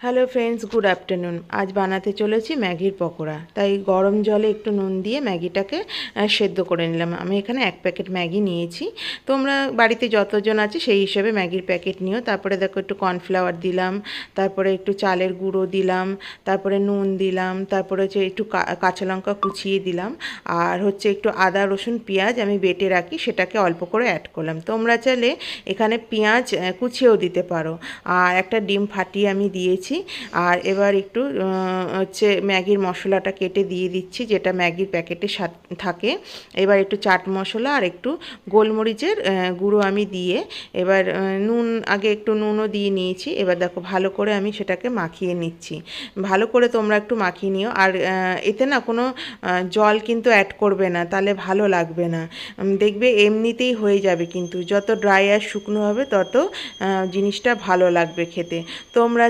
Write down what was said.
Hello friends, good afternoon. আজ বানাতে চলেছি ম্যাগির পকোড়া। তাই গরম জলে একটু নুন দিয়ে ম্যাগিটাকে সেদ্ধ করে নিলাম। আমি এখানে 1 প্যাকেট ম্যাগি নিয়েছি। তোমরা বাড়িতে যতজন আছে সেই হিসেবে ম্যাগির প্যাকেট নিও। তারপরে দেখো একটু কর্নফ্লাওয়ার দিলাম, তারপরে একটু চালের গুঁড়ো দিলাম, তারপরে নুন দিলাম, তারপরে হচ্ছে একটু কাঁচা লঙ্কা কুচিয়ে দিলাম, আর হচ্ছে একটু আদা রসুন পেঁয়াজ আমি বেটে রাখি, সেটাকে অল্প করে অ্যাড করলাম। তোমরা চাইলে এখানে পেঁয়াজ কুচিয়েও দিতে পারো। আর একটা ডিম ফাটিয়ে আমি দিয়েছি। আর এবার একটু হচ্ছে ম্যাগির মশলাটা কেটে দিয়ে দিচ্ছি, যেটা ম্যাগির প্যাকেটে থাকে। এবার একটু চাট মশলা আর একটু গোলমরিচের গুঁড়ো আমি দিয়ে এবার নুন, আগে একটু নুনও দিয়ে নিয়েছি। এবার দেখো ভালো করে আমি সেটাকে মাখিয়ে নিচ্ছি। ভালো করে তোমরা একটু মাখিয়ে নিও। আর এতে না কোনো জল কিন্তু অ্যাড করবে না, তাহলে ভালো লাগবে না। দেখবে এমনিতেই হয়ে যাবে, কিন্তু যত ড্রাই আর শুকনো হবে তত জিনিসটা ভালো লাগবে খেতে। তোমরা